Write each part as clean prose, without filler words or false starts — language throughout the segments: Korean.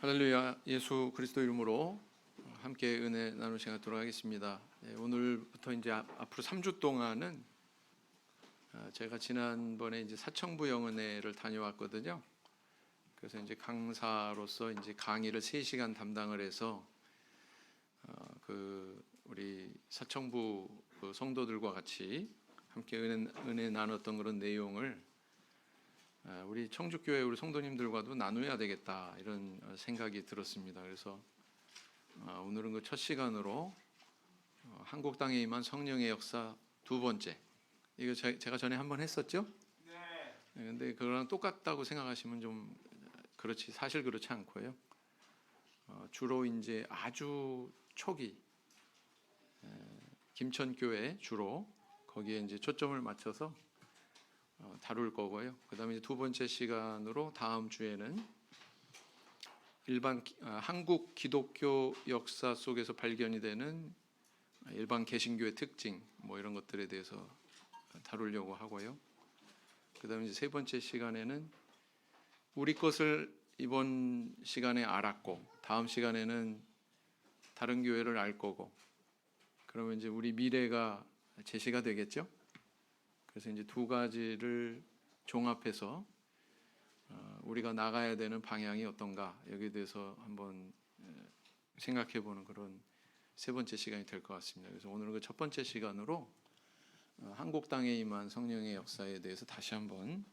할렐루야. 예수 그리스도 이름으로 함께 은혜 나눌 시간 갖도록 하겠습니다. 오늘부터 이제 앞으로 3주 동안은 제가 지난번에 이제 사청부 영은회를 다녀왔거든요. 그래서 이제 강사로서 이제 강의를 3시간 담당을 해서 우리 사청부 성도들과 같이 함께 은혜 나눴던 그런 내용을 우리 청주교회 우리 성도님들과도 나눠야 되겠다 이런 생각이 들었습니다. 그래서 오늘은 그 첫 시간으로 한국 땅에 임한 성령의 역사 두 번째, 이거 제가 전에 한번 했었죠? 네. 근데 그거랑 똑같다고 생각하시면 좀 사실 그렇지 않고요. 주로 이제 아주 초기 김천교회 주로 거기에 이제 초점을 맞춰서 다룰 거고요. 그다음에 이제 두 번째 시간으로 다음 주에는 한국 기독교 역사 속에서 발견이 되는 일반 개신교의 특징 이런 것들에 대해서 다루려고 하고요. 그다음에 이제 세 번째 시간에는 우리 것을 이번 시간에 알았고 다음 시간에는 다른 교회를 알 거고 그러면 이제 우리 미래가 제시가 되겠죠. 그래서 이제 두 가지를 종합해서 우리가 나가야 되는 방향이 어떤가 여기에 대해서 한번 생각해 보는 그런 세 번째 시간이 될 것 같습니다. 그래서 오늘은 그 첫 번째 시간으로 한국 땅에 임한 성령의 역사에 대해서 다시 한번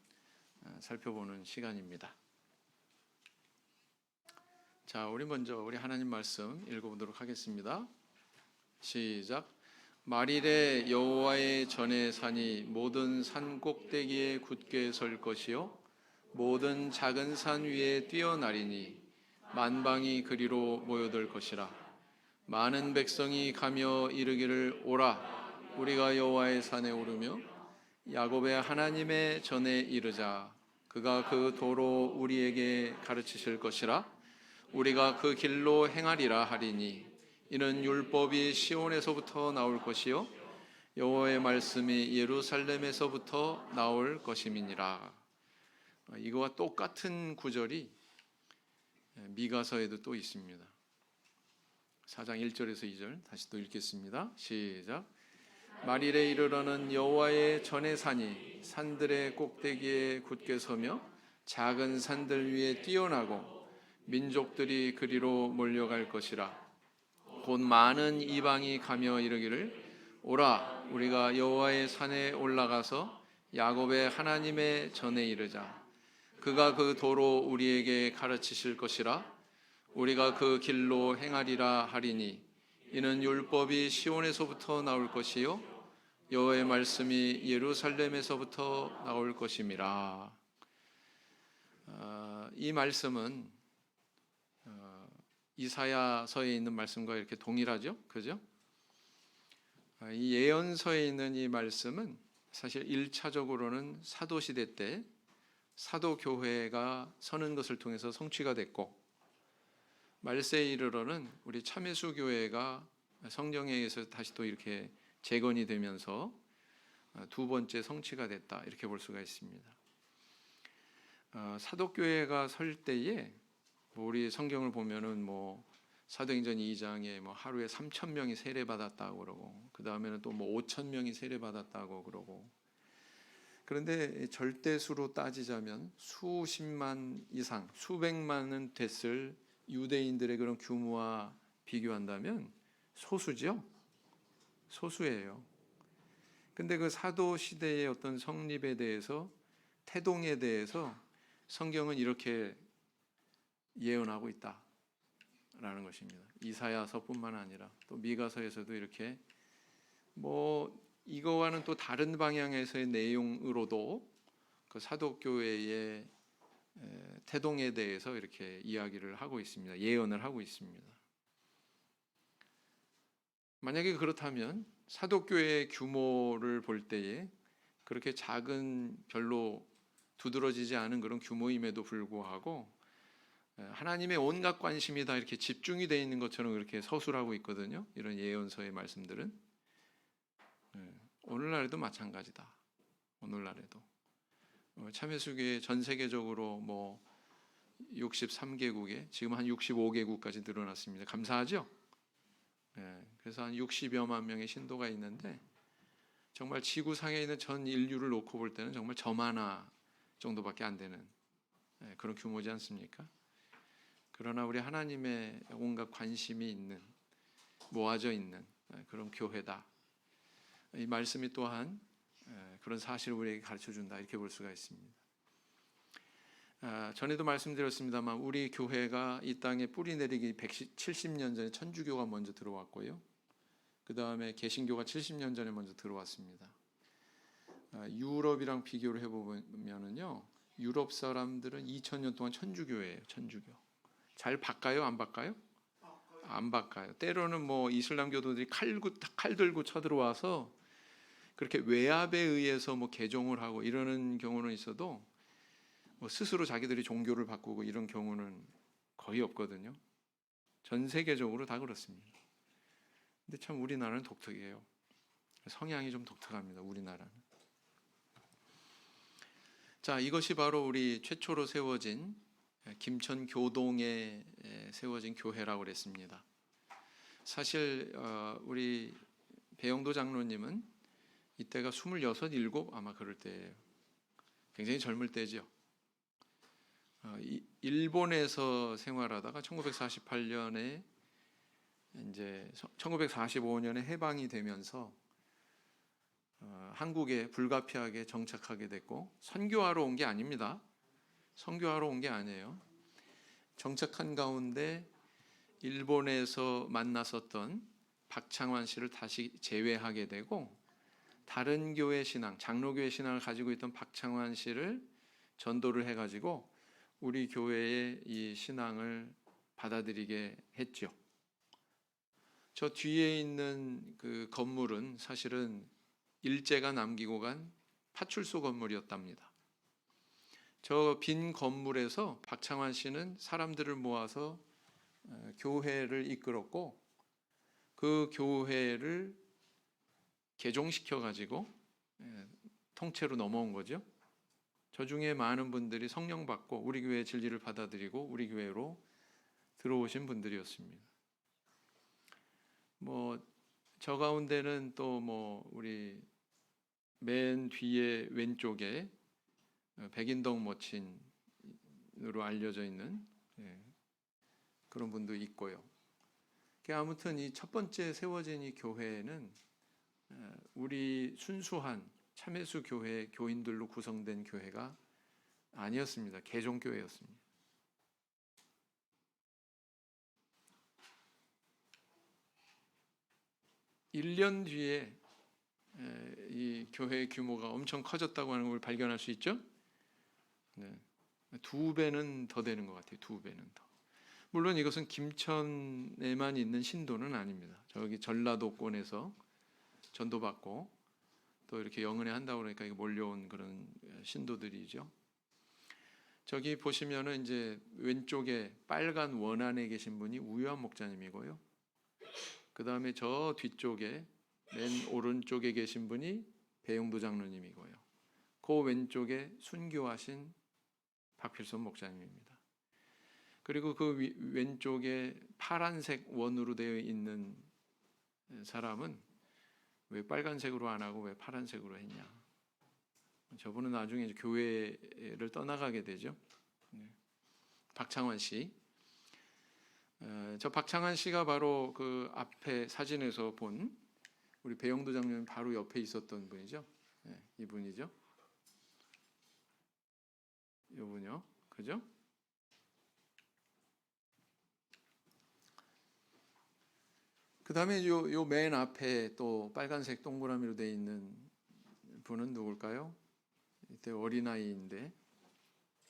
살펴보는 시간입니다. 자, 우리 먼저 우리 하나님 말씀 읽어보도록 하겠습니다. 시작. 말일에 여호와의 전에 산이 모든 산 꼭대기에 굳게 설 것이요 모든 작은 산 위에 뛰어나리니 만방이 그리로 모여들 것이라. 많은 백성이 가며 이르기를 오라 우리가 여호와의 산에 오르며 야곱의 하나님의 전에 이르자. 그가 그 도로 우리에게 가르치실 것이라. 우리가 그 길로 행하리라 하리니 이는 율법이 시온에서부터 나올 것이요 여호와의 말씀이 예루살렘에서부터 나올 것임이니라. 이거와 똑같은 구절이 미가서에도 또 있습니다. 4장 1절에서 2절 다시 또 읽겠습니다. 시작. 말일에 이르러는 여호와의 전의 산이 산들의 꼭대기에 굳게 서며 작은 산들 위에 뛰어나고 민족들이 그리로 몰려갈 것이라. 곧 많은 이방이 가며 이르기를 오라 우리가 여호와의 산에 올라가서 야곱의 하나님의 전에 이르자. 그가 그 도로 우리에게 가르치실 것이라. 우리가 그 길로 행하리라 하리니 이는 율법이 시온에서부터 나올 것이요 여호와의 말씀이 예루살렘에서부터 나올 것임이라. 이 말씀은 이사야서에 있는 말씀과 이렇게 동일하죠, 그죠? 이 예언서에 있는 이 말씀은 사실 1차적으로는 사도시대 때 사도교회가 서는 것을 통해서 성취가 됐고, 말세에 이르러는 우리 참예수 교회가 성령에 의해서 다시 또 이렇게 재건이 되면서 두 번째 성취가 됐다 이렇게 볼 수가 있습니다. 사도교회가 설 때에 우리 성경을 보면은 사도행전 2장에 하루에 3,000명이 세례 받았다고 그러고 그 다음에는 또 5,000명이 세례 받았다고 그러고, 그런데 절대수로 따지자면 수십만 이상 수백만은 됐을 유대인들의 그런 규모와 비교한다면 소수죠. 소수예요. 근데 그 사도 시대의 어떤 성립에 대해서 태동에 대해서 성경은 이렇게 예언하고 있다라는 것입니다. 이사야서뿐만 아니라 또 미가서에서도 이렇게 이거와는 또 다른 방향에서의 내용으로도 그 사도교회의 태동에 대해서 이렇게 이야기를 하고 있습니다. 예언을 하고 있습니다. 만약에 그렇다면 사도교회의 규모를 볼 때에 그렇게 작은 별로 두드러지지 않은 그런 규모임에도 불구하고 하나님의 온갖 관심이 다 이렇게 집중이 되어 있는 것처럼 그렇게 서술하고 있거든요. 이런 예언서의 말씀들은 오늘날에도 마찬가지다. 오늘날에도 참회수교회 전 세계적으로 63개국에 지금 한 65개국까지 늘어났습니다. 감사하죠? 그래서 한 60여만 명의 신도가 있는데 정말 지구상에 있는 전 인류를 놓고 볼 때는 정말 점 하나 정도밖에 안 되는 그런 규모지 않습니까? 그러나 우리 하나님의 온갖 관심이 있는, 모아져 있는 그런 교회다. 이 말씀이 또한 그런 사실을 우리에게 가르쳐준다, 이렇게 볼 수가 있습니다. 전에도 말씀드렸습니다만 우리 교회가 이 땅에 뿌리 내리기 170년 전에 천주교가 먼저 들어왔고요. 그 다음에 개신교가 70년 전에 먼저 들어왔습니다. 유럽이랑 비교를 해보면은요, 유럽 사람들은 2000년 동안 천주교예요. 천주교. 잘 바꿔요? 안 바꿔요? 안 바꿔요. 때로는 뭐 이슬람교도들이 칼 들고 쳐들어와서 그렇게 외압에 의해서 뭐 개종을 하고 이러는 경우는 있어도 뭐 스스로 자기들이 종교를 바꾸고 이런 경우는 거의 없거든요. 전 세계적으로 다 그렇습니다. 근데 참 우리나라는 독특해요. 성향이 좀 독특합니다. 우리나라는. 자, 이것이 바로 우리 최초로 세워진 김천 교동에 세워진 교회라고 그랬습니다. 사실 우리 배영도 장로님은 이때가 26, 7 아마 그럴 때예요. 굉장히 젊을 때죠. 일본에서 생활하다가 1948년에 이제 1945년에 해방이 되면서 한국에 불가피하게 정착하게 됐고, 선교하러 온 게 아닙니다. 선교하러 온 게 아니에요. 정착한 가운데 일본에서 만났었던 박창환 씨를 다시 제외하게 되고, 다른 교회 신앙, 장로교회 신앙을 가지고 있던 박창환 씨를 전도를 해가지고 우리 교회의 이 신앙을 받아들이게 했죠. 저 뒤에 있는 그 건물은 사실은 일제가 남기고 간 파출소 건물이었답니다. 저 빈 건물에서 박창환 씨는 사람들을 모아서 교회를 이끌었고, 그 교회를 개종시켜 가지고 통째로 넘어온 거죠. 저 중에 많은 분들이 성령 받고 우리 교회의 진리를 받아들이고 우리 교회로 들어오신 분들이었습니다. 뭐 저 가운데는 또 뭐 우리 맨 뒤에 왼쪽에 백인동 모친으로 알려져 있는 그런 분도 있고요. 아무튼 이 첫 번째 세워진 이 교회는 우리 순수한 참회수 교회 교인들로 구성된 교회가 아니었습니다. 개종교회였습니다. (1년) 뒤에 이 교회의 규모가 엄청 커졌다고 하는 걸 발견할 수 있죠. 2배는 더 되는 것 같아요. 2배는 더. 물론 이것은 김천에만 있는 신도는 아닙니다. 저기 전라도권에서 전도받고 또 이렇게 영은회 한다고 그러니까 이게 몰려온 그런 신도들이죠. 저기 보시면은 이제 왼쪽에 빨간 원 안에 계신 분이 우유한 목사님이고요. 그 다음에 저 뒤쪽에 맨 오른쪽에 계신 분이 배영도 장로님이고요. 그 왼쪽에 순교하신 박필선 목사님입니다. 그리고 그 왼쪽에 파란색 원으로 되어 있는 사람은 왜 빨간색으로 안 하고 왜 파란색으로 했냐. 저분은 나중에 이제 교회를 떠나가게 되죠. 박창환 씨. 저 박창환 씨가 바로 그 앞에 사진에서 본 우리 배영도 장로님 바로 옆에 있었던 분이죠. 이분이죠. 이분요. 그죠? 그 다음에 요 맨 앞에 또 빨간색 동그라미로 되어 있는 분은 누굴까요? 이때 어린아이인데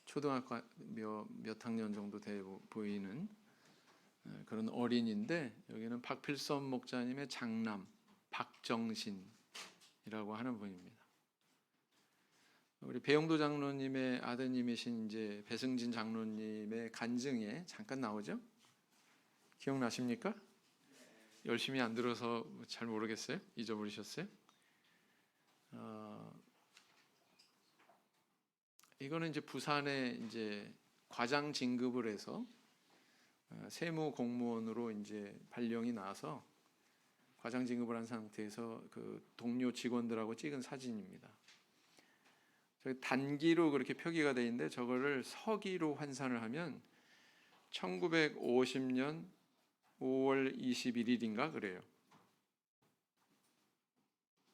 초등학교 몇 학년 정도 돼 보이는 그런 어린인데, 여기는 박필선 목사님의 장남 박정신이라고 하는 분입니다. 우리 배영도 장로님의 아드님이신 이제 배승진 장로님의 간증에 잠깐 나오죠? 기억나십니까? 열심히 안 들어서 잘 모르겠어요? 잊어버리셨어요? 이거는 이제 부산에 이제 과장 진급을 해서 세무 공무원으로 이제 발령이 나서 과장 진급을 한 상태에서 그 동료 직원들하고 찍은 사진입니다. 저기 단기로 그렇게 표기가 돼 있는데 저거를 서기로 환산을 하면 1950년 5월 21일인가 그래요.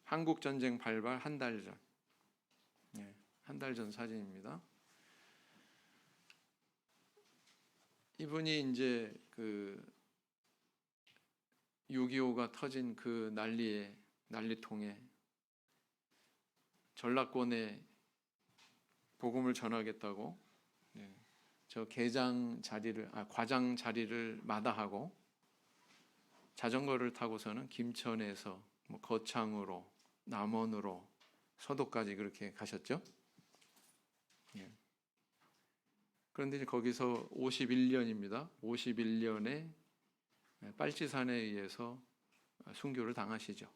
한국 전쟁 발발 한 달 전. 한 달 전 사진입니다. 이분이 이제 그 6.25가 터진 그 난리통에 전라권에 복음을 전하겠다고 저 과장 자리를 마다하고 자전거를 타고서는 김천에서 뭐 거창으로 남원으로 서도까지 그렇게 가셨죠. 그런데 이제 거기서 51년입니다. 51년에 빨치산에 의해서 순교를 당하시죠.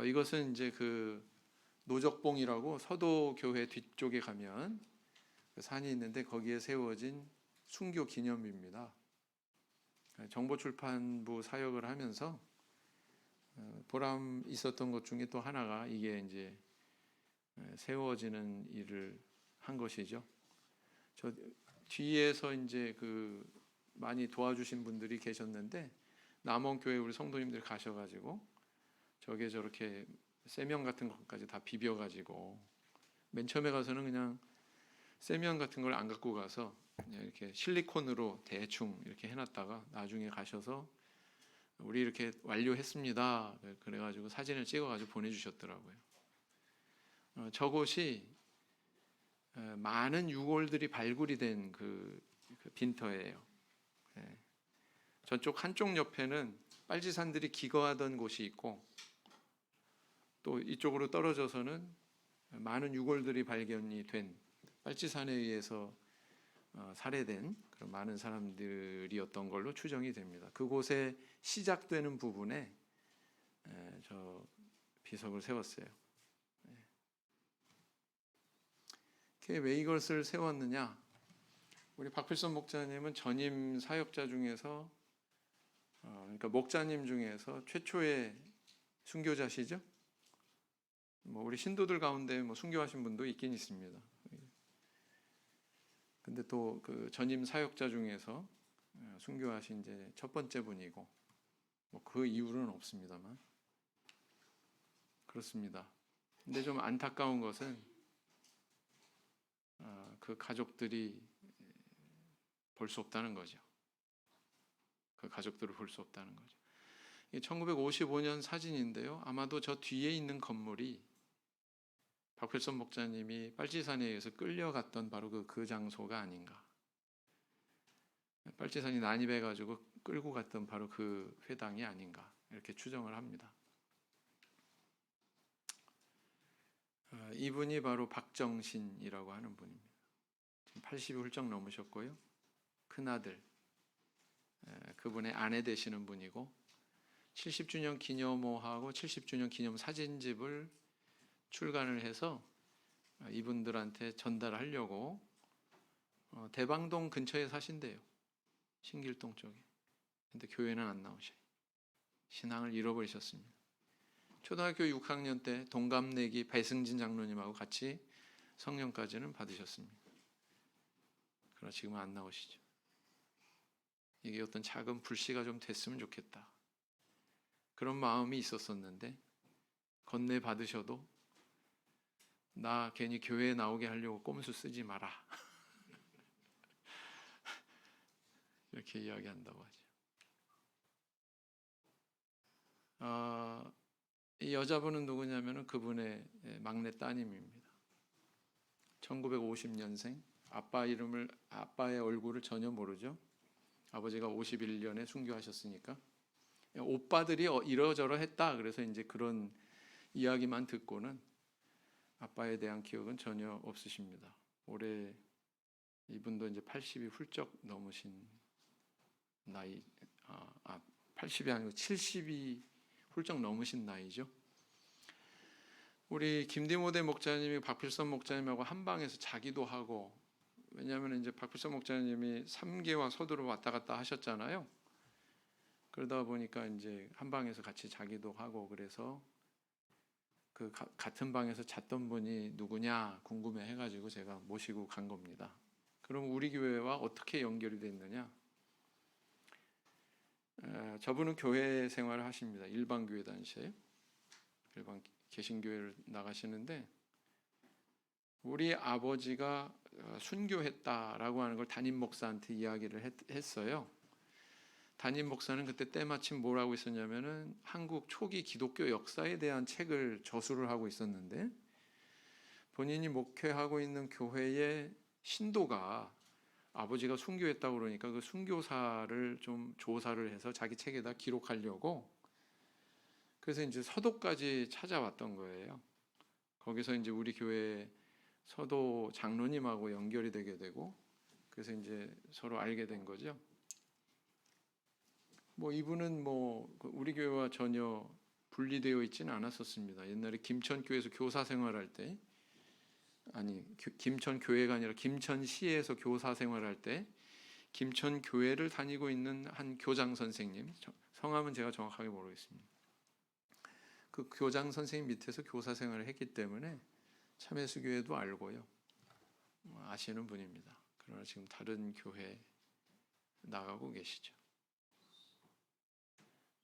이것은 이제 그 노적봉이라고 서도교회 뒤쪽에 가면 그 산이 있는데 거기에 세워진 순교 기념비입니다. 정보출판부 사역을 하면서 보람 있었던 것 중에 또 하나가 이게 이제 세워지는 일을 한 것이죠. 저 뒤에서 이제 그 많이 도와주신 분들이 계셨는데 남원교회 우리 성도님들 가셔가지고 저게 저렇게 세면 같은 것까지 다 비벼가지고 맨 처음에 가서는 그냥 세면 같은 걸 안 갖고 가서 그냥 이렇게 실리콘으로 대충 이렇게 해놨다가 나중에 가셔서 우리 이렇게 완료했습니다. 그래가지고 사진을 찍어가지고 보내주셨더라고요. 저곳이 많은 유골들이 발굴이 된 그 빈터예요. 저쪽 한쪽 옆에는 빨치산들이 기거하던 곳이 있고 또 이쪽으로 떨어져서는 많은 유골들이 발견이 된 빨치산에 의해서 살해된 그런 많은 사람들이었던 걸로 추정이 됩니다. 그곳에 시작되는 부분에 저 비석을 세웠어요. 왜 이것을 세웠느냐? 우리 박필선 목사님은 전임 사역자 중에서 그러니까 목자님 중에서 최초의 순교자시죠. 뭐 우리 신도들 가운데 뭐 순교하신 분도 있긴 있습니다. 근데 또 그 전임 사역자 중에서 순교하신 이제 첫 번째 분이고 뭐 그 이유는 없습니다만 그렇습니다. 근데 좀 안타까운 것은 그 가족들이 볼 수 없다는 거죠. 그 가족들을 볼 수 없다는 거죠. 1955년 사진인데요. 아마도 저 뒤에 있는 건물이 박필선 목사님이 빨치산에 의해서 끌려갔던 바로 그 장소가 아닌가. 빨치산이 난입해가지고 끌고 갔던 바로 그 회당이 아닌가 이렇게 추정을 합니다. 이분이 바로 박정신이라고 하는 분입니다. 지금 80이 훌쩍 넘으셨고요. 큰아들, 그분의 아내 되시는 분이고 70주년 기념호하고 70주년 기념 사진집을 출간을 해서 이분들한테 전달하려고 대방동 근처에 사신대요. 신길동 쪽에. 근데 교회는 안 나오셔요. 신앙을 잃어버리셨습니다. 초등학교 6학년 때 동갑내기 배승진 장로님하고 같이 성령까지는 받으셨습니다. 그러나 지금은 안 나오시죠. 이게 어떤 작은 불씨가 좀 됐으면 좋겠다. 그런 마음이 있었었는데 건네 받으셔도 나 괜히 교회에 나오게 하려고 꼼수 쓰지 마라. 이렇게 이야기한다고 하죠. 이 여자분은 누구냐면은 그분의 막내 따님입니다. 1950년생. 아빠의 얼굴을 전혀 모르죠. 아버지가 51년에 순교하셨으니까 오빠들이 이러저러 했다. 그래서 이제 그런 이야기만 듣고는 아빠에 대한 기억은 전혀 없으십니다. 올해 이분도 이제 80이 훌쩍 넘으신 나이, 80이 아니고 70이 훌쩍 넘으신 나이죠. 우리 김디모데 목사님이 박필선 목사님하고 한 방에서 자기도 하고 왜냐하면 이제 박필선 목사님이 3개와 서두로 왔다 갔다 하셨잖아요. 그러다 보니까 이제 한 방에서 같이 자기도 하고 그래서 그 같은 방에서 잤던 분이 누구냐 궁금해 해가지고 제가 모시고 간 겁니다. 그럼 우리 교회와 어떻게 연결이 됐느냐? 저분은 교회 생활을 하십니다. 일반 교회 다니세요. 일반 개신교회를 나가시는데 우리 아버지가 순교했다라고 하는 걸 담임 목사한테 이야기를 했어요. 담임 목사는 그때 때마침 뭐라고 있었냐면은 한국 초기 기독교 역사에 대한 책을 저술을 하고 있었는데 본인이 목회하고 있는 교회의 신도가 아버지가 순교했다고 그러니까 그 순교사를 좀 조사를 해서 자기 책에다 기록하려고 그래서 이제 서도까지 찾아왔던 거예요. 거기서 이제 우리 교회 서도 장로님하고 연결이 되게 되고 그래서 이제 서로 알게 된 거죠. 뭐 이분은 뭐 우리 교회와 전혀 분리되어 있지는 않았었습니다. 옛날에 김천교회에서 교사 생활할 때 아니 김천교회가 아니라 김천시에서 교사 생활할 때 김천교회를 다니고 있는 한 교장 선생님 성함은 제가 정확하게 모르겠습니다. 그 교장 선생님 밑에서 교사 생활을 했기 때문에 참예수교회도 알고요. 아시는 분입니다. 그러나 지금 다른 교회 나가고 계시죠.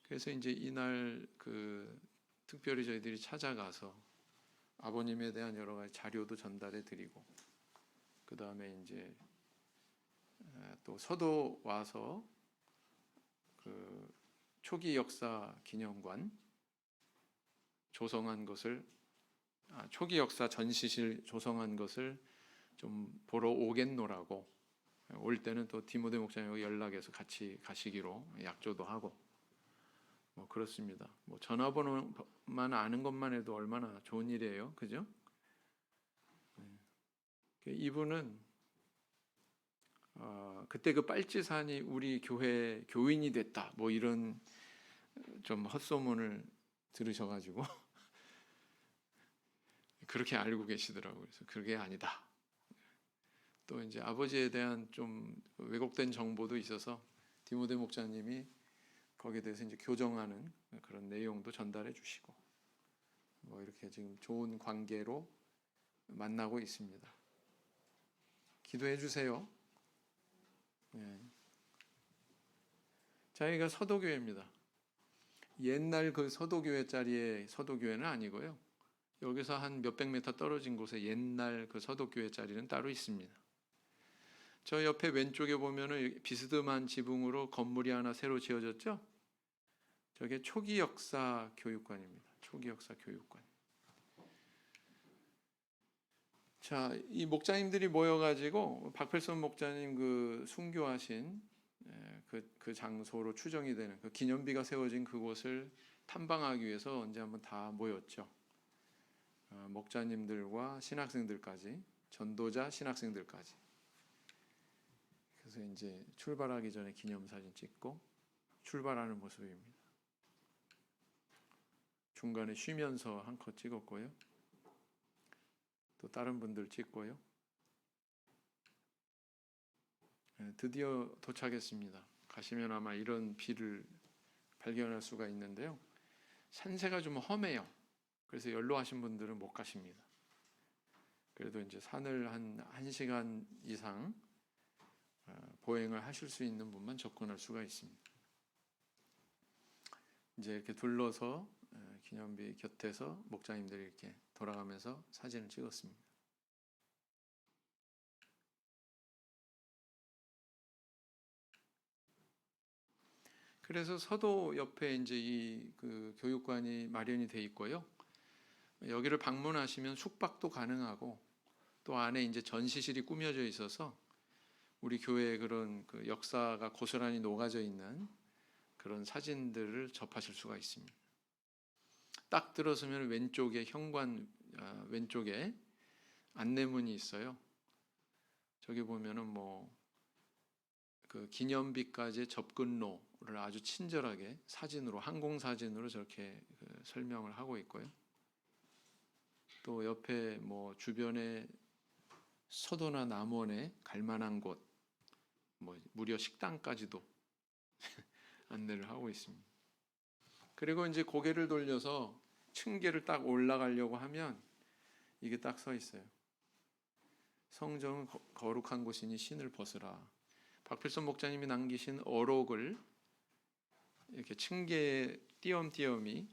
그래서 이제 이날 그 특별히 저희들이 찾아가서 아버님에 대한 여러 가지 자료도 전달해 드리고 그 다음에 이제 또 서도 와서 그 초기 역사 기념관 조성한 것을 초기 역사 전시실 조성한 것을 좀 보러 오겠노라고 올 때는 또 디모데 목사님하고 연락해서 같이 가시기로 약조도 하고 뭐 그렇습니다. 뭐 전화번호만 아는 것만 해도 얼마나 좋은 일이에요, 그죠? 이분은 그때 그 빨치산이 우리 교회 교인이 됐다, 뭐 이런 좀 헛소문을 들으셔가지고 그렇게 알고 계시더라고요. 그래서 그게 아니다. 또 이제 아버지에 대한 좀 왜곡된 정보도 있어서 디모데 목사님이 거기에 대해서 이제 교정하는 그런 내용도 전달해 주시고 뭐 이렇게 지금 좋은 관계로 만나고 있습니다. 기도해 주세요. 네. 저희가 서도교회입니다. 옛날 그 서도교회 자리의 서도교회는 아니고요. 여기서 한 몇백 미터 떨어진 곳에 옛날 그 서도교회 자리는 따로 있습니다. 저 옆에 왼쪽에 보면은 비스듬한 지붕으로 건물이 하나 새로 지어졌죠? 저게 초기 역사 교육관입니다. 초기 역사 교육관. 자, 이 목자님들이 모여가지고 박필선 목자님 그 순교하신 그 장소로 추정이 되는 그 기념비가 세워진 그곳을 탐방하기 위해서 언제 한번 다 모였죠. 목자님들과 신학생들까지, 전도자 신학생들까지. 그래서 이제 출발하기 전에 기념사진 찍고 출발하는 모습입니다. 중간에 쉬면서 한 컷 찍었고요. 또 다른 분들 찍고요. 드디어 도착했습니다. 가시면 아마 이런 비를 발견할 수가 있는데요. 산세가 좀 험해요. 그래서 연로하신 분들은 못 가십니다. 그래도 이제 산을 한 1시간 이상 보행을 하실 수 있는 분만 접근할 수가 있습니다. 이제 이렇게 둘러서 기념비 곁에서 목자님들이 이렇게 돌아가면서 사진을 찍었습니다. 그래서 서도 옆에 이제 이 그 교육관이 마련이 돼 있고요. 여기를 방문하시면 숙박도 가능하고 또 안에 이제 전시실이 꾸며져 있어서 우리 교회의 그런 그 역사가 고스란히 녹아져 있는 그런 사진들을 접하실 수가 있습니다. 딱 들어서면 왼쪽에 현관 왼쪽에 안내문이 있어요. 저기 보면은 뭐 그 기념비까지 접근로를 아주 친절하게 사진으로 항공 사진으로 저렇게 설명을 하고 있고요. 또 옆에 뭐 주변에 서도나 남원에 갈 만한 곳, 뭐 무려 식당까지도 안내를 하고 있습니다. 그리고 이제 고개를 돌려서 층계를 딱 올라가려고 하면 이게 딱 서 있어요. 성전은 거룩한 곳이니 신을 벗으라. 박필선 목자님이 남기신 어록을 이렇게 층계에 띄엄띄엄이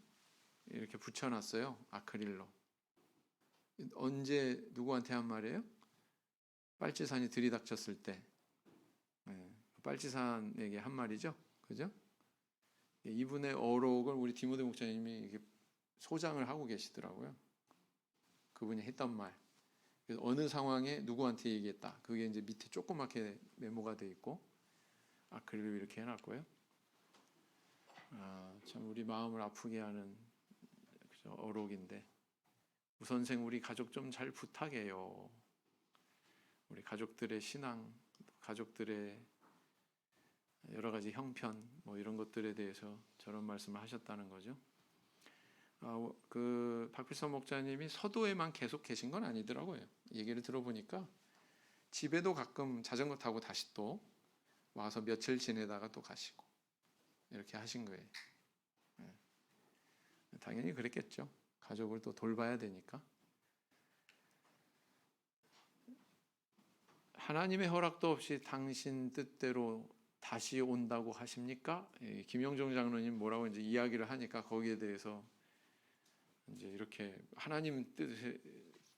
이렇게 붙여놨어요. 아크릴로. 언제 누구한테 한 말이에요? 빨치산이 들이닥쳤을 때, 빨치산에게 한 말이죠. 그죠? 이분의 어록을 우리 디모데 목자님이 이렇게 소장을 하고 계시더라고요. 그분이 했던 말. 그래서 어느 상황에 누구한테 얘기했다. 그게 이제 밑에 조그맣게 메모가 돼 있고 아크릴로 이렇게 해놨고요. 참 우리 마음을 아프게 하는 어록인데, 우선생 우리 가족 좀 잘 부탁해요. 우리 가족들의 신앙, 가족들의 여러 가지 형편, 뭐 이런 것들에 대해서 저런 말씀을 하셨다는 거죠. 그 박필선 목자님이 서도에만 계속 계신 건 아니더라고요. 얘기를 들어보니까 집에도 가끔 자전거 타고 다시 또 와서 며칠 지내다가 또 가시고 이렇게 하신 거예요. 당연히 그랬겠죠. 가족을 또 돌봐야 되니까. 하나님의 허락도 없이 당신 뜻대로 다시 온다고 하십니까? 김영종 장로님 뭐라고 이제 이야기를 하니까 거기에 대해서 이제 이렇게 하나님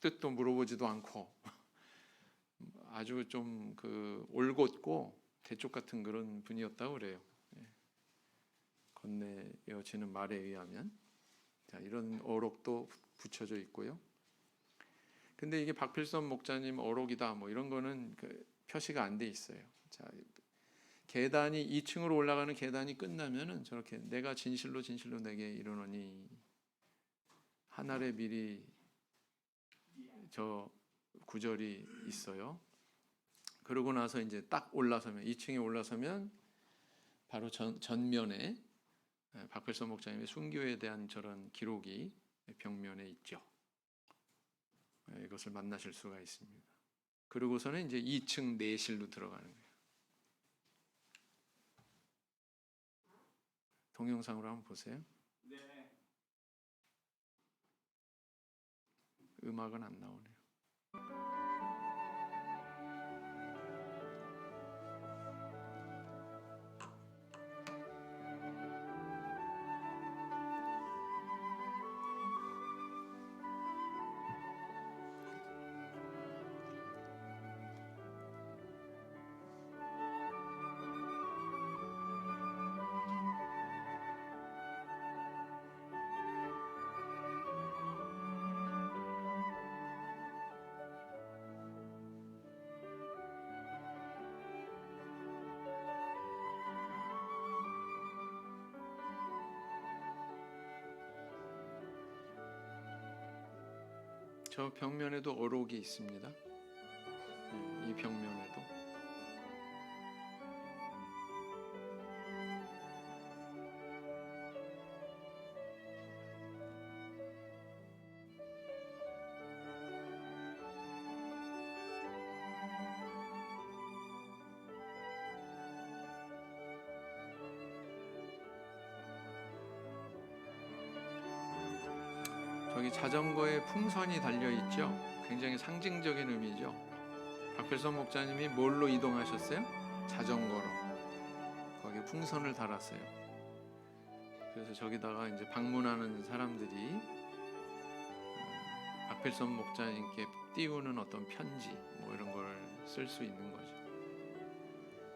뜻도 물어보지도 않고 아주 좀 그 올곧고 대쪽 같은 그런 분이었다고 그래요. 건네여지는 말에 의하면. 자, 이런 어록도 붙여져 있고요. 근데 이게 박필선 목자님 어록이다 뭐 이런 거는 그 표시가 안 돼 있어요. 자, 계단이 2층으로 올라가는 계단이 끝나면은 저렇게 내가 진실로 진실로 내게 이르노니 한 알에 미리 저 구절이 있어요. 그러고 나서 이제 딱 올라서면 2층에 올라서면 바로 전면에 박필선 목자님의 순교에 대한 저런 기록이 벽면에 있죠. 이것을 만나실 수가 있습니다. 그러고서는 이제 2층 내실로 들어가는 거예요. 동영상으로 한번 보세요. 네. 음악은 안 나오네요. 저 벽면에도 어록이 있습니다. 이 벽면에도. 저기 자전거에 풍선이 달려있죠. 굉장히 상징적인 의미죠. 박필선 목자님이 뭘로 이동하셨어요? 자전거로. 거기에 풍선을 달았어요. 그래서 저기다가 이제 방문하는 사람들이 박필선 목자님께 띄우는 어떤 편지 뭐 이런 걸 쓸 수 있는 거죠.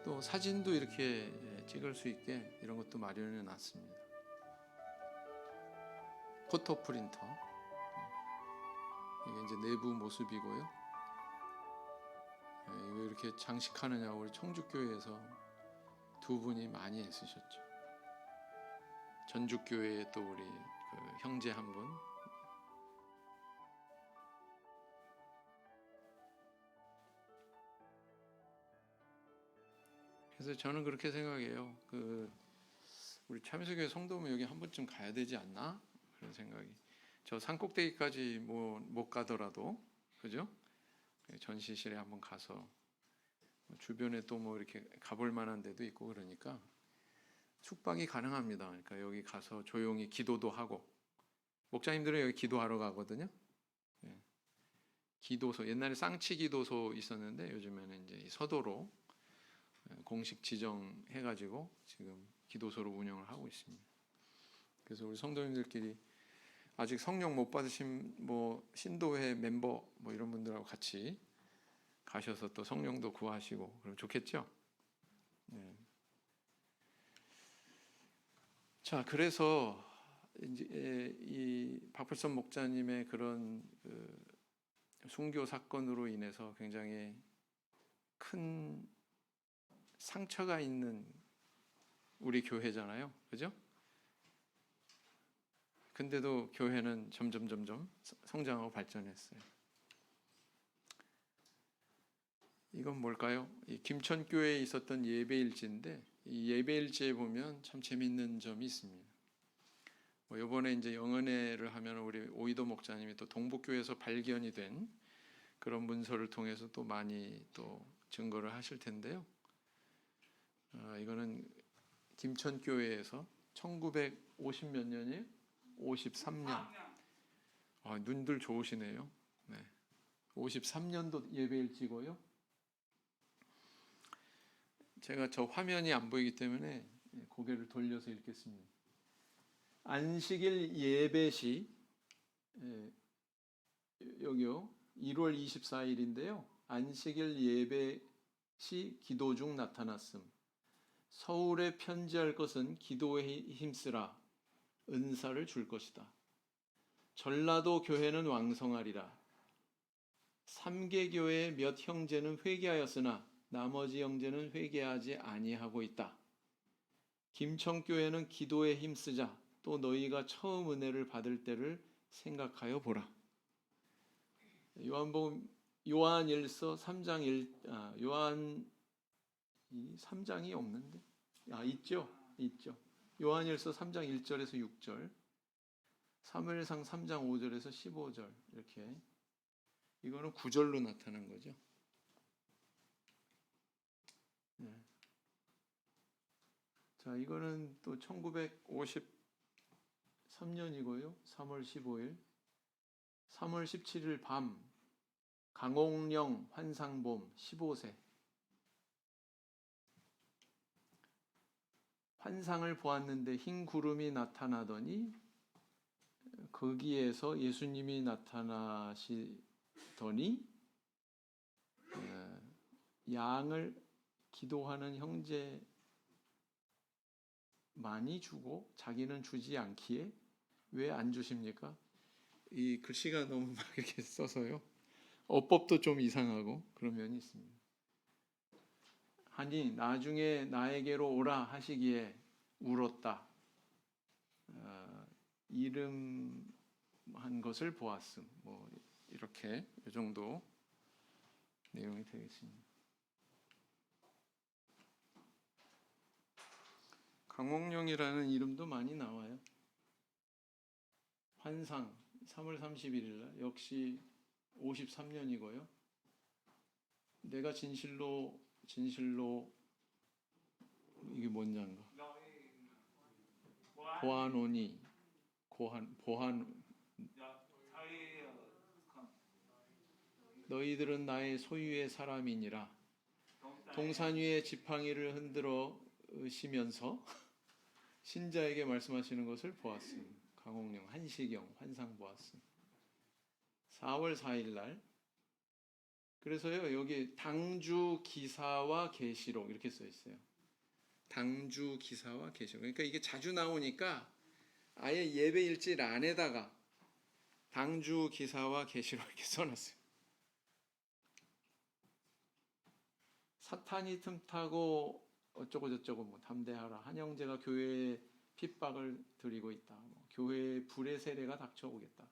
또 사진도 이렇게 찍을 수 있게 이런 것도 마련해 놨습니다. 포토 프린터. 이게 이제 내부 모습이고요. 이거 이렇게 장식하느냐고 우리 청주교회에서 두 분이 많이 애쓰셨죠. 전주교회에 또 우리 그 형제 한 분. 그래서 저는 그렇게 생각해요. 그 우리 참여교회 성도면 여기 한 번쯤 가야 되지 않나? 그런 생각이. 저 산꼭대기까지 뭐 못 가더라도, 그죠? 전시실에 한번 가서 주변에 또 뭐 이렇게 가볼 만한 데도 있고 그러니까 숙박이 가능합니다. 그러니까 여기 가서 조용히 기도도 하고 목사님들은 여기 기도하러 가거든요. 예. 기도소 옛날에 쌍치 기도소 있었는데 요즘에는 이제 서도로 공식 지정해가지고 지금 기도소로 운영을 하고 있습니다. 그래서 우리 성도님들끼리 아직 성령 못 받으신 뭐 신도회 멤버 뭐 이런 분들하고 같이 가셔서 또 성령도 구하시고 그럼 좋겠죠? 네. 자, 그래서 이제 이 박필선 목사님의 그런 순교 사건으로 인해서 굉장히 큰 상처가 있는 우리 교회잖아요, 그죠? 근데도 교회는 점점 성장하고 발전했어요. 이건 뭘까요? 이 김천교회에 있었던 예배일지인데 이 예배일지에 보면 참 재밌는 점이 있습니다. 뭐 이번에 이제 영은회를 하면 우리 오이도 목사님이 또 동북교회에서 발견이 된 그런 문서를 통해서 또 많이 또 증거를 하실 텐데요. 이거는 김천교회에서 1950 몇 년이에요? 53년. 눈들 좋으시네요. 네. 53년도 예배일지고요. 제가 저 화면이 안 보이기 때문에 고개를 돌려서 읽겠습니다. 안식일 예배시 여기요. 1월 24일인데요. 안식일 예배시 기도 중 나타났음. 서울에 편지할 것은 기도에 힘쓰라. 은사를 줄 것이다. 전라도 교회는 왕성하리라. 3개 교회의 몇 형제는 회개하였으나 나머지 형제는 회개하지 아니하고 있다. 김천교회는 기도에 힘쓰자. 또 너희가 처음 은혜를 받을 때를 생각하여 보라. 요한일서 3장 요한 3장이 없는데 있죠. 요한일서 3장 1절에서 6절, 사무엘상 3장 5절에서 15절 이렇게 이거는 9절로 나타난 거죠. 네. 자, 이거는 또 1953년이고요. 3월 15일, 3월 17일 밤 강옥령 환상봄 15세. 환상을 보았는데 흰 구름이 나타나더니 거기에서 예수님이 나타나시더니 양을 기도하는 형제 많이 주고 자기는 주지 않기에 왜 안 주십니까? 이 글씨가 너무 막 이렇게 써서요. 어법도 좀 이상하고 그런 면이 있습니다. 하니 나중에 나에게로 오라 하시기에 울었다. 이름한 것을 보았음. 뭐 이렇게 이 정도 내용이 되겠습니다. 강옥령이라는 이름도 많이 나와요. 환상 3월 31일 날 역시 53년이고요. 내가 진실로 이게 뭔장가 보아노니 너희들은 나의 소유의 사람이니라. 동산 위에 지팡이를 흔들어 시면서 신자에게 말씀하시는 것을 보았음. 강옥령 한시경 환상 보았음. 4월 4일 날. 그래서요 여기 당주 기사와 계시록 이렇게 써 있어요. 당주 기사와 계시록. 그러니까 이게 자주 나오니까 아예 예배일지 안에다가 당주 기사와 계시록 이렇게 써놨어요. 사탄이 틈타고 어쩌고 저쩌고 뭐 담대하라. 한 형제가 교회에 핍박을 드리고 있다. 뭐 교회에 불의 세례가 닥쳐오겠다.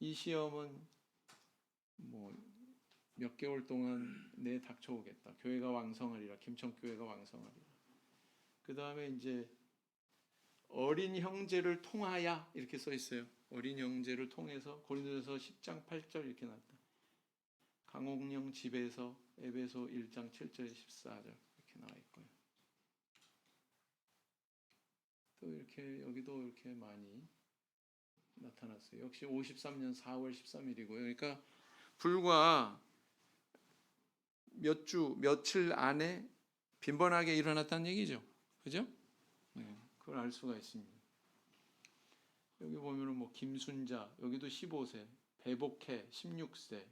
이 시험은 뭐 몇 개월 동안 내 닥쳐오겠다. 교회가 왕성하리라. 김천교회가 왕성하리라. 그 다음에 이제 어린 형제를 통하여 이렇게 써 있어요. 어린 형제를 통해서 고린도전서 10장 8절 이렇게 나왔다. 강옥령 집에서 에베소 1장 7절 14절 이렇게 나와 있고요. 또 이렇게 여기도 이렇게 많이 나타났어요. 역시 53년 4월 13일이고요. 그러니까 불과 며칠 안에 빈번하게 일어났다는 얘기죠. 그죠? 네, 그걸 알 수가 있습니다. 여기 보면은 뭐 김순자 여기도 15세, 배복해 16세,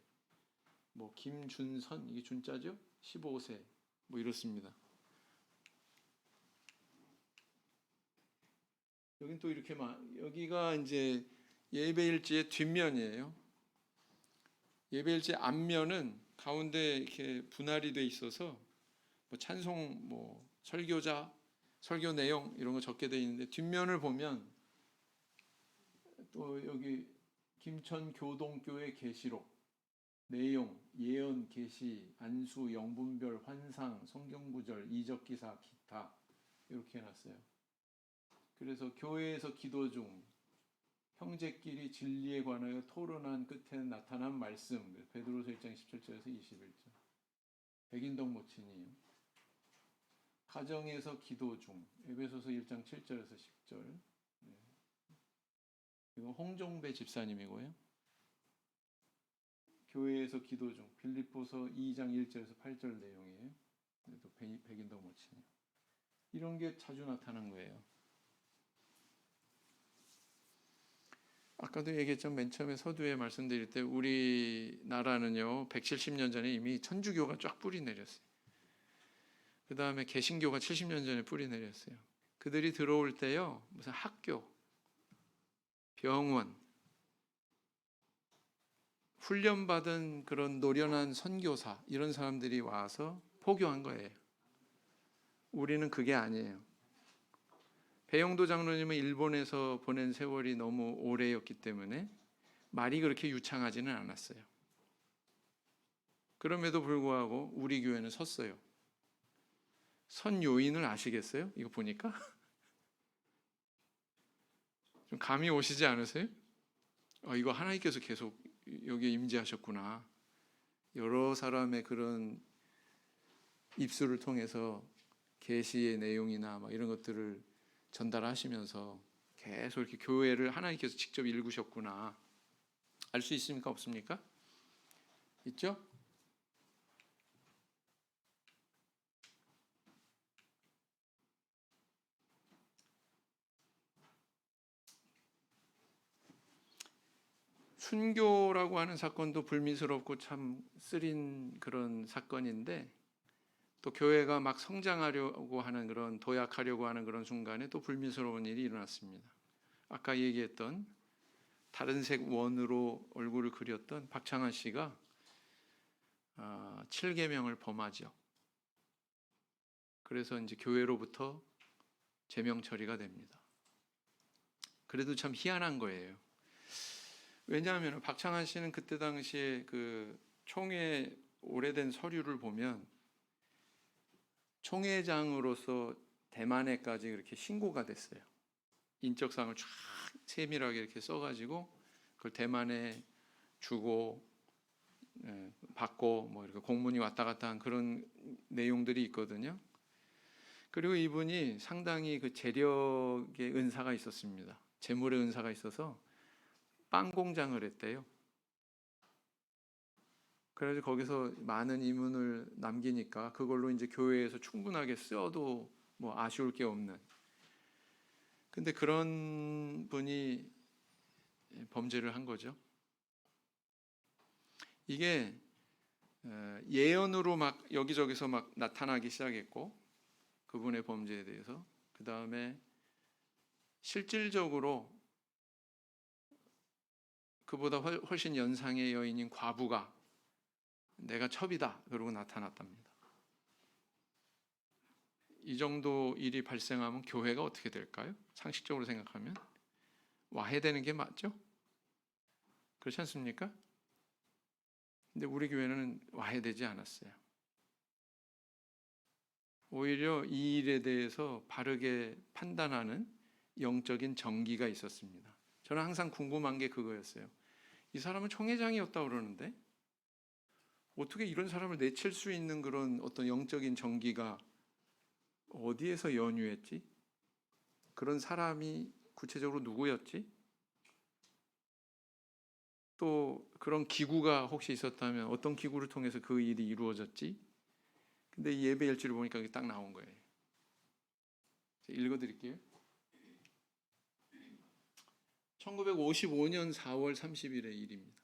뭐 김준선 이게 준자죠? 15세 뭐 이렇습니다. 여긴 또 이렇게 여기가 이제 예배일지의 뒷면이에요. 예배일지 앞면은 가운데 이렇게 분할이 돼 있어서 뭐 찬송, 뭐 설교자, 설교 내용 이런 거 적게 돼 있는데 뒷면을 보면 또 여기 김천 교동교회 계시록 내용, 예언, 계시, 안수, 영분별, 환상, 성경구절, 이적기사, 기타 이렇게 해놨어요. 그래서 교회에서 기도 중 형제끼리 진리에 관하여 토론한 끝에 나타난 말씀 베드로서 1장 17절에서 21절 백인동 모친이에요. 가정에서 기도 중 에베소서 1장 7절에서 10절 이거 홍종배 집사님이고요. 교회에서 기도 중 빌립보서 2장 1절에서 8절 내용이에요. 또 백인동 모친이에요. 이런 게 자주 나타난 거예요. 아까도 얘기했죠. 맨 처음에 서두에 말씀드릴 때 우리나라는요 170년 전에 이미 천주교가 쫙 뿌리 내렸어요. 그 다음에 개신교가 70년 전에 뿌리 내렸어요. 그들이 들어올 때요 무슨 학교, 병원, 훈련받은 그런 노련한 선교사 이런 사람들이 와서 포교한 거예요. 우리는 그게 아니에요. 배영도 장로님은 일본에서 보낸 세월이 너무 오래였기 때문에 말이 그렇게 유창하지는 않았어요. 그럼에도 불구하고 우리 교회는 섰어요. 선 요인을 아시겠어요? 이거 보니까 좀 감이 오시지 않으세요? 이거 하나님께서 계속 여기에 임재하셨구나. 여러 사람의 그런 입술을 통해서 계시의 내용이나 막 이런 것들을 전달하시면서 계속 이렇게 교회를 하나님께서 직접 일구셨구나. 알 수 있습니까? 없습니까? 있죠? 순교라고 하는 사건도 불미스럽고 참 쓰린 그런 사건인데 또 교회가 막 성장하려고 하는 그런 도약하려고 하는 그런 순간에 또 불미스러운 일이 일어났습니다. 아까 얘기했던 다른 색 원으로 얼굴을 그렸던 박창환 씨가 7계명을 범하죠. 그래서 이제 교회로부터 제명 처리가 됩니다. 그래도 참 희한한 거예요. 왜냐하면 박창환 씨는 그때 당시에 그 총회 오래된 서류를 보면 총회장으로서 대만에까지 그렇게 신고가 됐어요. 인적사항을 쫙 세밀하게 이렇게 써가지고 그걸 대만에 주고 받고 뭐 이렇게 공문이 왔다 갔다 한 그런 내용들이 있거든요. 그리고 이분이 상당히 그 재력의 은사가 있었습니다. 재물의 은사가 있어서 빵 공장을 했대요. 그래서 거기서 많은 이문을 남기니까 그걸로 이제 교회에서 충분하게 써도 뭐 아쉬울 게 없는. 근데 그런 분이 범죄를 한 거죠. 이게 예언으로 막 여기저기서 막 나타나기 시작했고 그분의 범죄에 대해서 그 다음에 실질적으로 그보다 훨씬 연상의 여인인 과부가 내가 첩이다 그러고 나타났답니다. 이 정도 일이 발생하면 교회가 어떻게 될까요? 상식적으로 생각하면 와해되는 게 맞죠? 그렇지 않습니까? 근데 우리 교회는 와해되지 않았어요. 오히려 이 일에 대해서 바르게 판단하는 영적인 정기가 있었습니다. 저는 항상 궁금한 게 그거였어요. 이 사람은 총회장이었다고 그러는데 어떻게 이런 사람을 내칠 수 있는 그런 어떤 영적인 정기가 어디에서 연유했지? 그런 사람이 구체적으로 누구였지? 또 그런 기구가 혹시 있었다면 어떤 기구를 통해서 그 일이 이루어졌지? 근데 이 예배 일지를 보니까 이게 딱 나온 거예요. 읽어드릴게요. 1955년 4월 30일의 일입니다.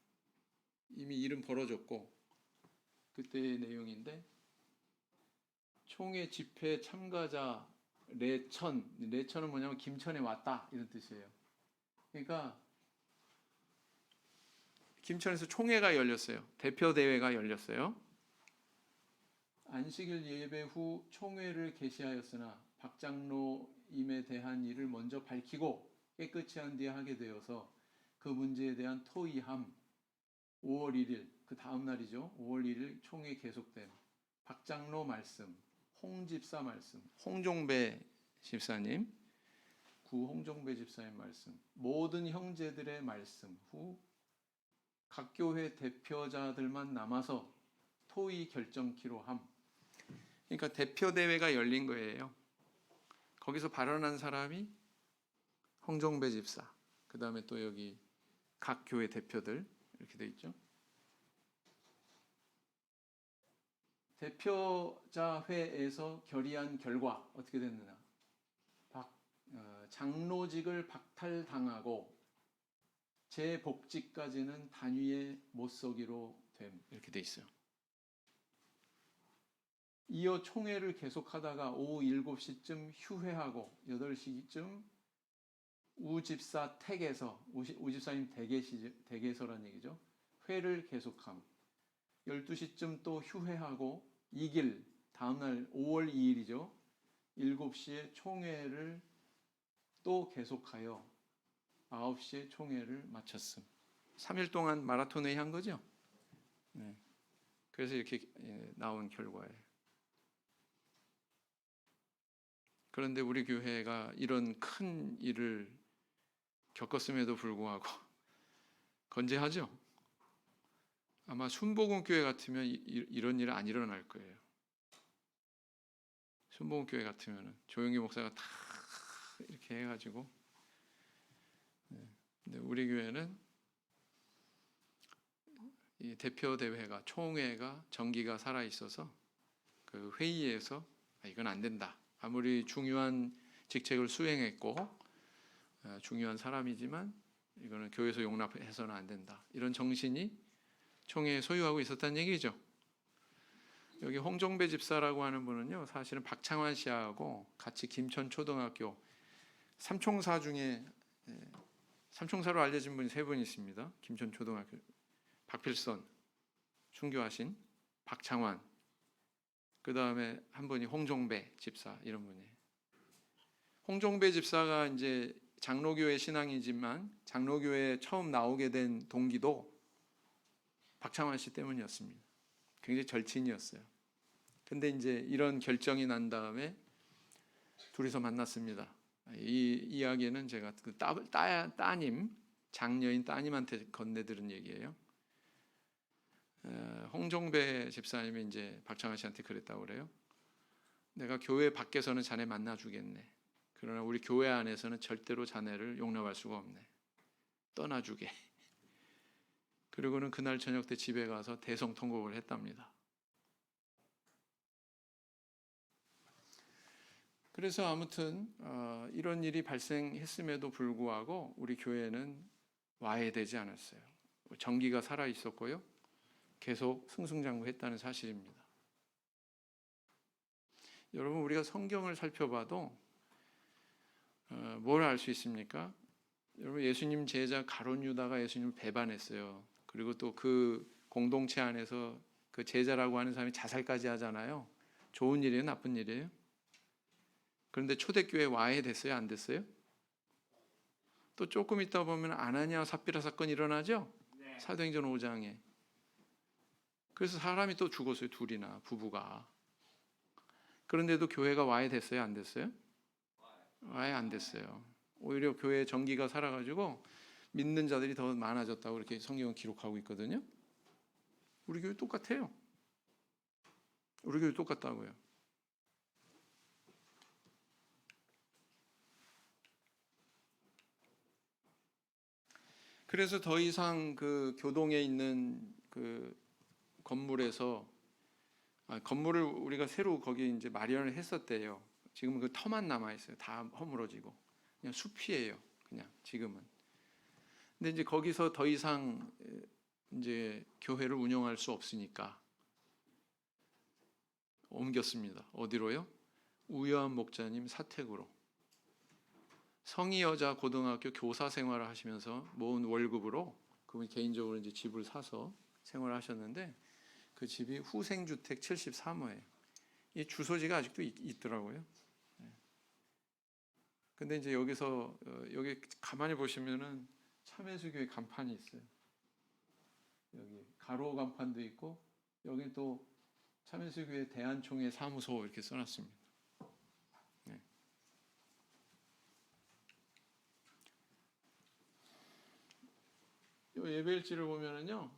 이미 일은 벌어졌고 그때의 내용인데, 총회 집회 참가자 레천은 뭐냐면 김천에 왔다 이런 뜻이에요. 그러니까 김천에서 총회가 열렸어요. 대표 대회가 열렸어요. 안식일 예배 후 총회를 개시하였으나 박 장로임에 대한 일을 먼저 밝히고 깨끗이 한 뒤에 하게 되어서 그 문제에 대한 토의함. 5월 1일 그 다음 날이죠. 5월 1일 총회 계속된 박 장로 말씀, 홍 집사 말씀, 홍종배 집사님, 구 홍종배 집사님 말씀, 모든 형제들의 말씀 후 각 교회 대표자들만 남아서 토의 결정키로 함. 그러니까 대표 대회가 열린 거예요. 거기서 발언한 사람이 홍종배 집사, 그 다음에 또 여기 각 교회 대표들 이렇게 돼 있죠. 대표자회에서 결의한 결과 어떻게 됐느냐? 장로직을 박탈당하고 재복직까지는 단위에 못 서기로 됨 이렇게 돼 있어요. 이어 총회를 계속하다가 오후 7시쯤 휴회하고 8시쯤 우집사 택에서 우집사님 댁에서란 얘기죠. 회를 계속함. 12시쯤 또 휴회하고 이길 다음날 5월 2일이죠. 7시에 총회를 또 계속하여 9시에 총회를 마쳤음. 3일 동안 마라톤 회의 한 거죠. 네. 그래서 이렇게 나온 결과예요. 그런데 우리 교회가 이런 큰 일을 겪었음에도 불구하고 건재하죠. 아마 순복음교회 같으면 이런 일은 안 일어날 거예요. 순복음교회 같으면 조용히 목사가 다 이렇게 해가지고, 근데 우리 교회는 이 대표 대회가 총회가 정기가 살아 있어서 그 회의에서 이건 안 된다. 아무리 중요한 직책을 수행했고 중요한 사람이지만 이거는 교회에서 용납해서는 안 된다. 이런 정신이 총회에 소유하고 있었다는 얘기죠. 여기 홍종배 집사라고 하는 분은요, 사실은 박창환 씨하고 같이 김천초등학교 삼총사 중에 삼총사로 알려진 분이 3분 있습니다. 김천초등학교 박필선 순교하신 박창환, 그 다음에 한 분이 홍종배 집사 이런 분이에요. 홍종배 집사가 이제 장로교회 신앙이지만 장로교회에 처음 나오게 된 동기도 박창환 씨 때문이었습니다. 굉장히 절친이었어요. 근데 이제 이런 결정이 난 다음에 둘이서 만났습니다. 이 이야기는 제가 그 따님, 장녀인 따님한테 건네들은 얘기예요. 홍종배 집사님이 이제 박창환 씨한테 그랬다고 그래요. 내가 교회 밖에서는 자네 만나주겠네. 그러나 우리 교회 안에서는 절대로 자네를 용납할 수가 없네. 떠나주게. 그리고는 그날 저녁 때 집에 가서 대성통곡을 했답니다. 그래서 아무튼 이런 일이 발생했음에도 불구하고 우리 교회는 와해되지 않았어요. 정기가 살아 있었고요. 계속 승승장구했다는 사실입니다. 여러분, 우리가 성경을 살펴봐도 뭘 알 수 있습니까? 여러분, 예수님 제자 가룟 유다가 예수님을 배반했어요. 그리고 또 그 공동체 안에서 그 제자라고 하는 사람이 자살까지 하잖아요. 좋은 일이에요, 나쁜 일이에요? 그런데 초대교회 와해됐어요, 안 됐어요? 또 조금 있다 보면 아나니아와 삽비라 사건이 일어나죠? 네. 사도행전 5장에. 그래서 사람이 또 죽었어요, 둘이나 부부가. 그런데도 교회가 와해됐어요, 안 됐어요? 와해 안 됐어요. 오히려 교회 정기가 살아가지고 믿는 자들이 더 많아졌다고 이렇게 성경은 기록하고 있거든요. 우리 교회 똑같아요. 우리 교회 똑같다고요. 그래서 더 이상 그 교동에 있는 그 건물에서 건물을 우리가 새로 거기 이제 마련을 했었대요. 지금은 그 터만 남아 있어요. 다 허물어지고 그냥 숲이에요. 그냥 지금은. 근데 이제 거기서 더 이상 이제 교회를 운영할 수 없으니까 옮겼습니다. 어디로요? 우여한 목자님 사택으로. 성희여자 고등학교 교사 생활을 하시면서 모은 월급으로 그분이 개인적으로 이제 집을 사서 생활을 하셨는데 그 집이 후생주택 73호예요. 이 주소지가 아직도 있더라고요. 근데 이제 여기서 여기 가만히 보시면은 참회수교회 간판이 있어요. 여기 가로 간판도 있고 여기 또 참회수교회 대한총회 사무소 이렇게 써놨습니다. 네. 이 예배일지를 보면은요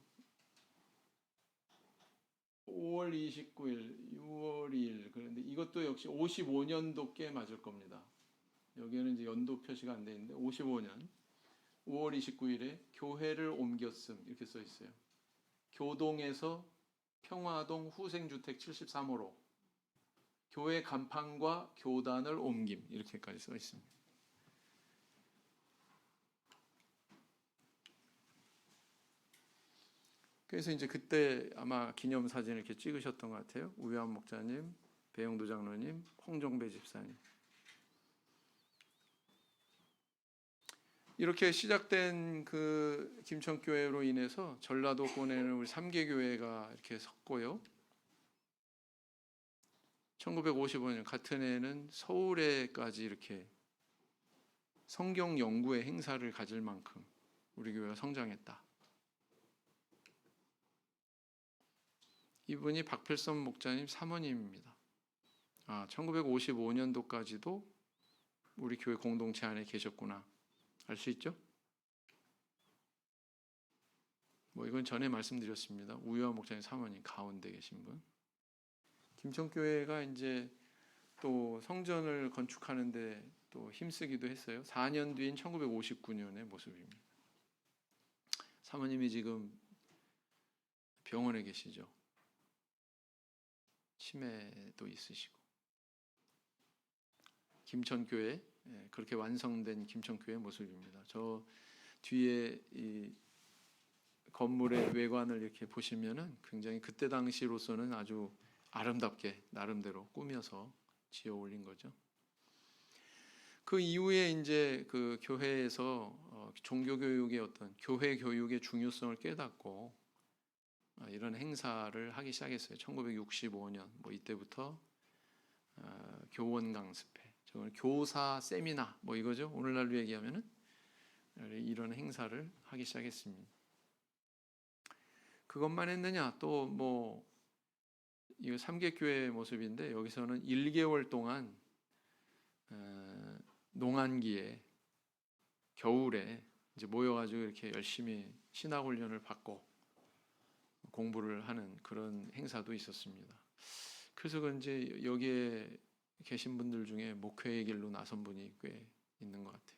5월 29일, 6월 2일 그런데 이것도 역시 55년도께 맞을 겁니다. 여기에는 이제 연도 표시가 안 돼 있는데 55년 5월 29일에 교회를 옮겼음 이렇게 써 있어요. 교동에서 평화동 후생주택 73호로 교회 간판과 교단을 옮김 이렇게까지 써 있습니다. 그래서 이제 그때 아마 기념사진을 이렇게 찍으셨던 것 같아요. 우여한 목자님, 배영도 장로님, 홍정배 집사님. 이렇게 시작된 그 김천교회로 인해서 전라도권에는 우리 3개 교회가 이렇게 섰고요. 1955년 같은 해에는 서울에까지 이렇게 성경 연구회 행사를 가질 만큼 우리 교회가 성장했다. 이분이 박필선 목자님 사모님입니다. 1955년도까지도 우리 교회 공동체 안에 계셨구나. 알 수 있죠? 뭐 이건 전에 말씀드렸습니다. 우여한 목자님 사모님 가운데 계신 분. 김천교회가 이제 또 성전을 건축하는데 또 힘쓰기도 했어요. 4년 뒤인 1959년의 모습입니다. 사모님이 지금 병원에 계시죠. 치매도 있으시고. 김천교회 그렇게 완성된 김천교회 모습입니다. 저 뒤에 이 건물의 외관을 이렇게 보시면은 굉장히 그때 당시로서는 아주 아름답게 나름대로 꾸며서 지어 올린 거죠. 그 이후에 이제 그 교회에서 종교 교육의 어떤 교회 교육의 중요성을 깨닫고 이런 행사를 하기 시작했어요. 1965년 뭐 이때부터 교원 강습회, 저건 교사 세미나 뭐 이거죠. 오늘날로 얘기하면은 이런 행사를 하기 시작했습니다. 그것만 했느냐? 또 뭐 이거 삼계교회의 모습인데 여기서는 1개월 동안 농한기에 겨울에 이제 모여가지고 이렇게 열심히 신학 훈련을 받고 공부를 하는 그런 행사도 있었습니다. 그래서 그런지 여기에 계신 분들 중에 목회의 길로 나선 분이 꽤 있는 것 같아요.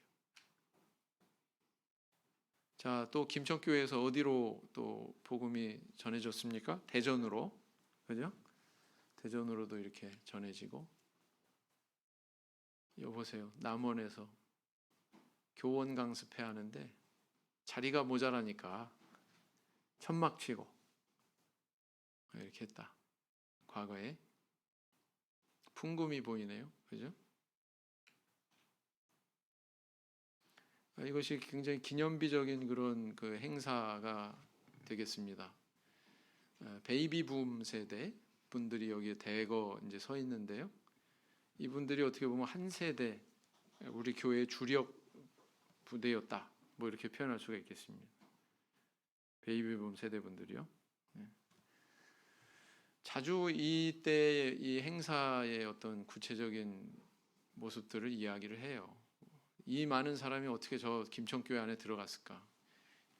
자, 또 김천교회에서 어디로 또 복음이 전해졌습니까? 대전으로, 그죠? 대전으로도 이렇게 전해지고. 여보세요, 남원에서 교원 강습회 하는데 자리가 모자라니까 천막 치고 이렇게 했다. 과거에 풍금이 보이네요, 그죠? 이것이 굉장히 기념비적인 그런 그 행사가 되겠습니다. 베이비붐 세대 분들이 여기에 대거 이제 서 있는데요. 이분들이 어떻게 보면 한 세대 우리 교회의 주력 부대였다. 뭐 이렇게 표현할 수가 있겠습니다. 베이비붐 세대 분들이요. 자주 이때 이 행사의 어떤 구체적인 모습들을 이야기를 해요. 이 많은 사람이 어떻게 저 김천교회 안에 들어갔을까?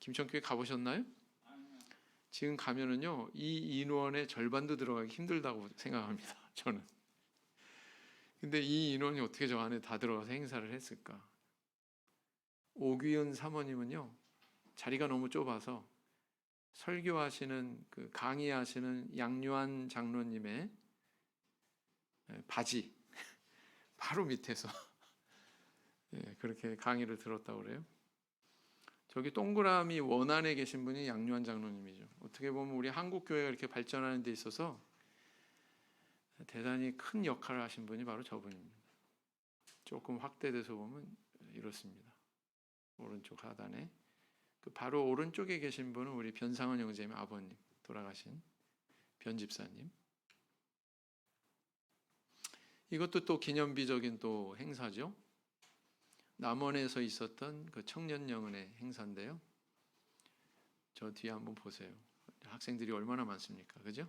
김천교회 가보셨나요? 지금 가면은요 이 인원의 절반도 들어가기 힘들다고 생각합니다. 저는. 근데 이 인원이 어떻게 저 안에 다 들어가서 행사를 했을까? 오규현 사모님은요 자리가 너무 좁아서 설교하시는 그 강의하시는 양요한 장로님의 바지 바로 밑에서 그렇게 강의를 들었다고 그래요. 저기 동그라미 원안에 계신 분이 양요한 장로님이죠. 어떻게 보면 우리 한국 교회가 이렇게 발전하는 데 있어서 대단히 큰 역할을 하신 분이 바로 저분입니다. 조금 확대돼서 보면 이렇습니다. 오른쪽 하단에 그 바로 오른쪽에 계신 분은 우리 변상원 형제님 아버님, 돌아가신 변 집사님. 이것도 또 기념비적인 또 행사죠. 남원에서 있었던 그 청년영은의 행사인데요. 저 뒤에 한번 보세요. 학생들이 얼마나 많습니까, 그죠?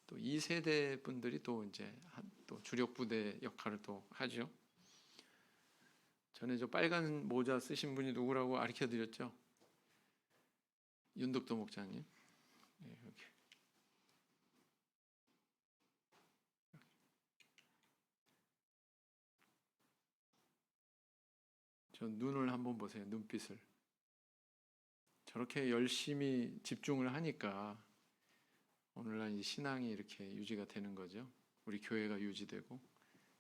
또 2세대 분들이 또 이제 또 주력 부대 역할을 또 하죠. 전에 저 빨간 모자 쓰신 분이 누구라고 가르쳐 드렸죠? 윤덕도 목사님. 네, 이렇게. 저 눈을 한번 보세요. 눈빛을. 저렇게 열심히 집중을 하니까 오늘날 이 신앙이 이렇게 유지가 되는 거죠. 우리 교회가 유지되고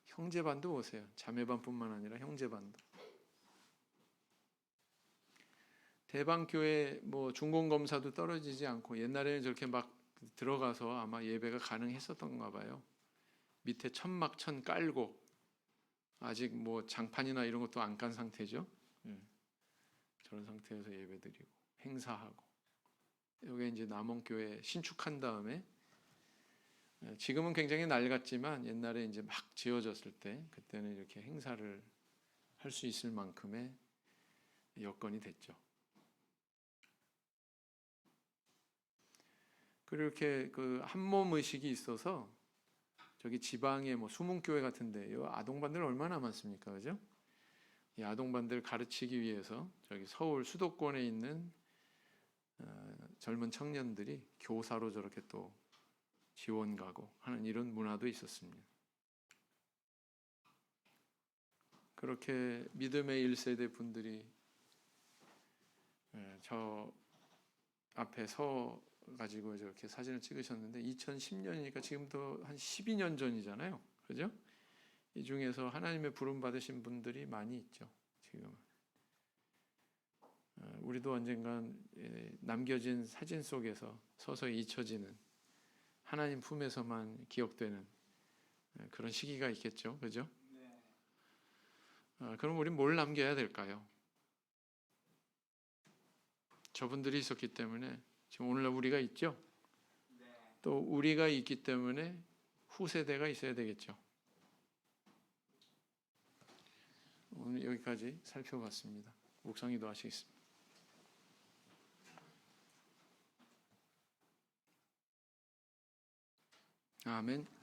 형제반도 보세요. 자매반뿐만 아니라 형제반도. 대방교회 뭐 중공검사도 떨어지지 않고 옛날에는 저렇게 막 들어가서 아마 예배가 가능했었던가 봐요. 밑에 천막천 깔고 아직 뭐 장판이나 이런 것도 안 깐 상태죠. 저런 상태에서 예배드리고 행사하고 여기 이제 남원교회 신축한 다음에 지금은 굉장히 낡았지만 옛날에 이제 막 지어졌을 때 그때는 이렇게 행사를 할 수 있을 만큼의 여건이 됐죠. 그리고 이렇게 그 한몸 의식이 있어서 저기 지방에 뭐 수문교회 같은데 이 아동반들 얼마나 많습니까, 그죠? 이 아동반들 가르치기 위해서 저기 서울 수도권에 있는 젊은 청년들이 교사로 저렇게 또 지원 가고 하는 이런 문화도 있었습니다. 그렇게 믿음의 1세대 분들이 저 앞에 서 가지고 저렇게 사진을 찍으셨는데 2010년이니까 지금도 한 12년 전이잖아요. 그죠? 이 중에서 하나님의 부름 받으신 분들이 많이 있죠. 지금은. 우리도 언젠간 남겨진 사진 속에서 서서히 잊혀지는 하나님 품에서만 기억되는 그런 시기가 있겠죠. 그죠? 그럼 우린 뭘 남겨야 될까요? 저분들이 있었기 때문에 지금 오늘날 우리가 있죠. 또 우리가 있기 때문에 후세대가 있어야 되겠죠. 오늘 여기까지 살펴봤습니다. 묵상기도 하시겠습니다. 아멘.